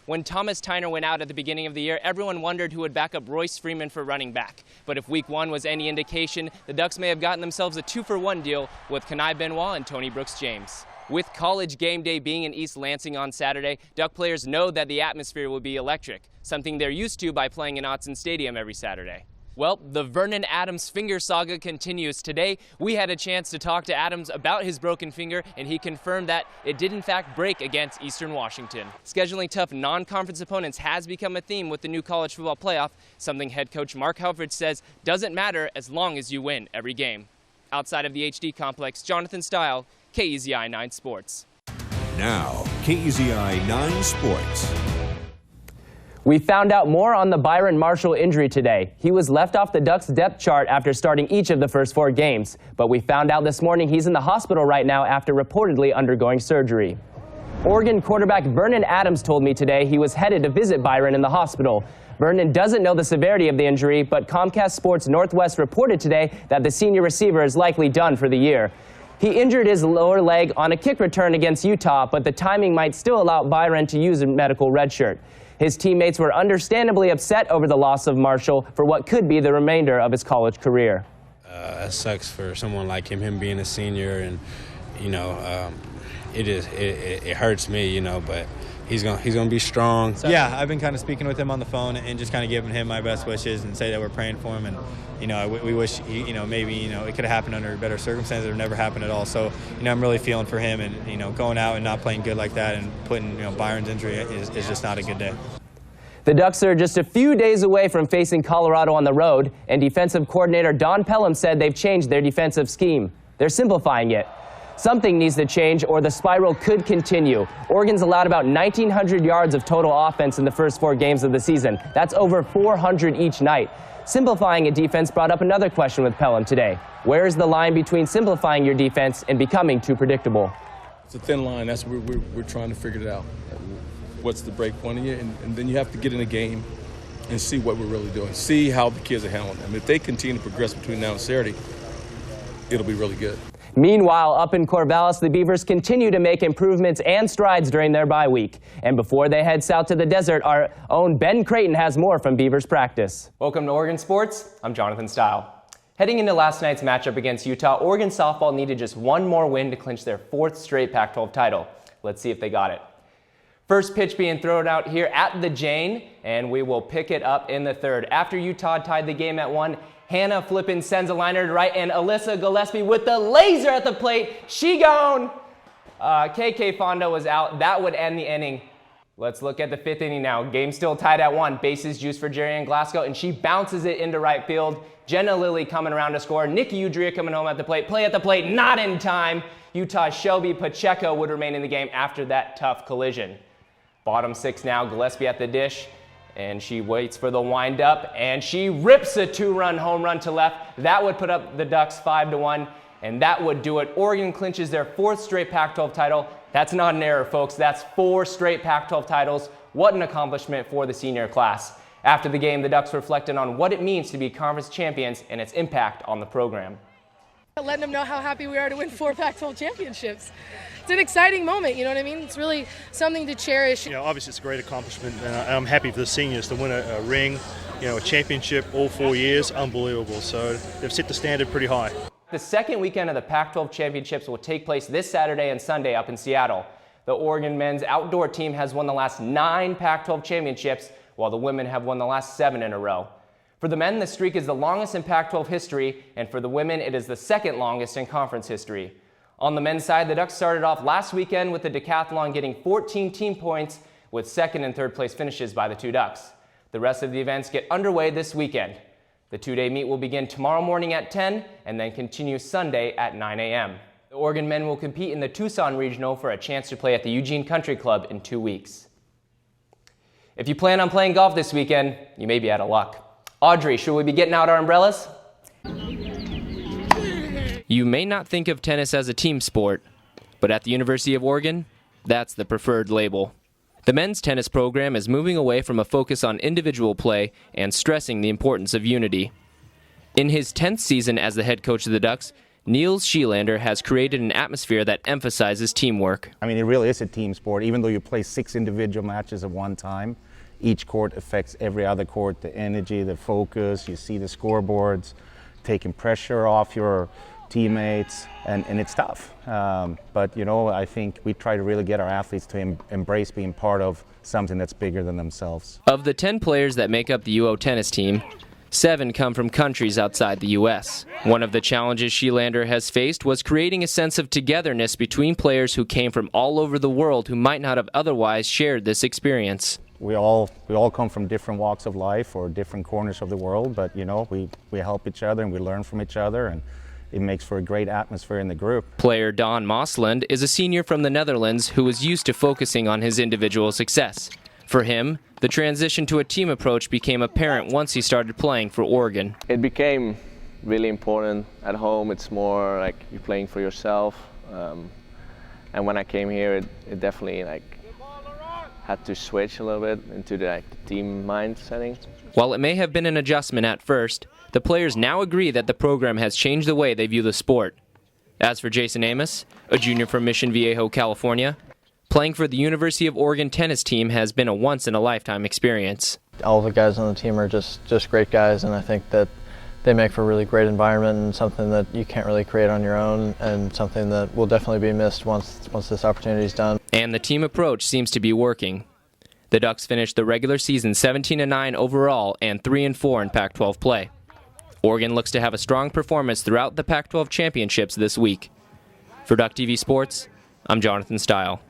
When Thomas Tyner went out at the beginning of the year, everyone wondered who would back up Royce Freeman for running back. But if week 1 was any indication, the Ducks may have gotten themselves a 2-for-1 deal with Kenai Benoit and Tony Brooks-James. With college game day being in East Lansing on Saturday, Duck players know that the atmosphere will be electric, something they're used to by playing in Autzen Stadium every Saturday. Well, the Vernon Adams finger saga continues. Today, we had a chance to talk to Adams about his broken finger, and he confirmed that it did in fact break against Eastern Washington. Scheduling tough non-conference opponents has become a theme with the new college football playoff, something head coach Mark Helfrich says doesn't matter as long as you win every game. Outside of the HD complex, Jonathan Stile, KEZI 9 Sports. Now, KEZI 9 Sports. We found out more on the Byron Marshall injury today. He was left off the Ducks depth chart after starting each of the first 4 games. But we found out this morning he's in the hospital right now after reportedly undergoing surgery. Oregon quarterback Vernon Adams told me today he was headed to visit Byron in the hospital. Vernon doesn't know the severity of the injury, but Comcast Sports Northwest reported today that the senior receiver is likely done for the year. He injured his lower leg on a kick return against Utah, but the timing might still allow Byron to use a medical redshirt. His teammates were understandably upset over the loss of Marshall for what could be the remainder of his college career. It sucks for someone like him being a senior, and it hurts me, but he's gonna be strong. Yeah, I've been kind of speaking with him on the phone and just kind of giving him my best wishes and say that we're praying for him, and we wish maybe it could have happened under better circumstances or never happened at all. So I'm really feeling for him, and going out and not playing good like that and putting Byron's injury is just not a good day. The Ducks are just a few days away from facing Colorado on the road, and defensive coordinator Don Pelham said they've changed their defensive scheme. They're simplifying it. Something needs to change or the spiral could continue. Oregon's allowed about 1,900 yards of total offense in the first 4 games of the season. That's over 400 each night. Simplifying a defense brought up another question with Pelham today. Where is the line between simplifying your defense and becoming too predictable? It's a thin line. That's where we're trying to figure it out. What's the break point here? And then you have to get in a game and see what we're really doing. See how the kids are handling them. If they continue to progress between now and Saturday, it'll be really good. Meanwhile, up in Corvallis, the Beavers continue to make improvements and strides during their bye week. And before they head south to the desert, our own Ben Creighton has more from Beavers practice. Welcome to Oregon Sports. I'm Jonathan Stile. Heading into last night's matchup against Utah, Oregon softball needed just one more win to clinch their 4th straight Pac-12 title. Let's see if they got it. First pitch being thrown out here at the Jane, and we will pick it up in the 3rd. After Utah tied the game at 1, Hannah Flippin sends a liner to right, and Alyssa Gillespie with the laser at the plate. She gone. KK Fonda was out. That would end the inning. Let's look at the 5th inning now. Game still tied at 1. Bases juiced for Jerry-Ann Glasgow, and she bounces it into right field. Jenna Lilly coming around to score. Nikki Udria coming home at the plate. Play at the plate, not in time. Utah's Shelby Pacheco would remain in the game after that tough collision. Bottom 6 now, Gillespie at the dish. And she waits for the windup, and she rips a 2-run home run to left. That would put up the Ducks 5-1, and that would do it. Oregon clinches their 4th straight Pac-12 title. That's not an error, folks. That's 4 straight Pac-12 titles. What an accomplishment for the senior class. After the game, the Ducks reflected on what it means to be conference champions and its impact on the program. Letting them know how happy we are to win 4 Pac-12 championships. It's an exciting moment, you know what I mean? It's really something to cherish. Obviously it's a great accomplishment, and I'm happy for the seniors to win a ring, a championship all 4 years. Unbelievable. So they've set the standard pretty high. The second weekend of the Pac-12 championships will take place this Saturday and Sunday up in Seattle. The Oregon men's outdoor team has won the last 9 Pac-12 championships, while the women have won the last 7 in a row. For the men, the streak is the longest in Pac-12 history, and for the women, it is the 2nd longest in conference history. On the men's side, the Ducks started off last weekend with the decathlon getting 14 team points, with 2nd and 3rd place finishes by the 2 Ducks. The rest of the events get underway this weekend. The 2-day meet will begin tomorrow morning at 10 and then continue Sunday at 9 a.m. The Oregon men will compete in the Tucson Regional for a chance to play at the Eugene Country Club in 2 weeks. If you plan on playing golf this weekend, you may be out of luck. Audrey, should we be getting out our umbrellas? You may not think of tennis as a team sport, but at the University of Oregon, that's the preferred label. The men's tennis program is moving away from a focus on individual play and stressing the importance of unity. In his 10th season as the head coach of the Ducks, Niels Schielander has created an atmosphere that emphasizes teamwork. I mean, it really is a team sport. Even though you play 6 individual matches at one time, each court affects every other court, the energy, the focus, you see the scoreboards, taking pressure off your teammates, and it's tough. But, you know, I think we try to really get our athletes to embrace being part of something that's bigger than themselves. Of the 10 players that make up the UO tennis team, 7 come from countries outside the U.S. One of the challenges Schielander has faced was creating a sense of togetherness between players who came from all over the world who might not have otherwise shared this experience. We all come from different walks of life or different corners of the world, but you know, we help each other and we learn from each other, and it makes for a great atmosphere in the group. Player Don Mosland is a senior from the Netherlands who is used to focusing on his individual success. For him, the transition to a team approach became apparent once he started playing for Oregon. It became really important. At home, it's more like you're playing for yourself. And when I came here, it definitely had to switch a little bit into the team mind setting. While it may have been an adjustment at first, the players now agree that the program has changed the way they view the sport. As for Jason Amos, a junior from Mission Viejo, California, playing for the University of Oregon tennis team has been a once-in-a-lifetime experience. All the guys on the team are just great guys, and I think that they make for a really great environment and something that you can't really create on your own, and something that will definitely be missed once this opportunity is done. And the team approach seems to be working. The Ducks finished the regular season 17-9 overall and 3-4 in Pac-12 play. Oregon looks to have a strong performance throughout the Pac-12 championships this week. For Duck TV Sports, I'm Jonathan Stile.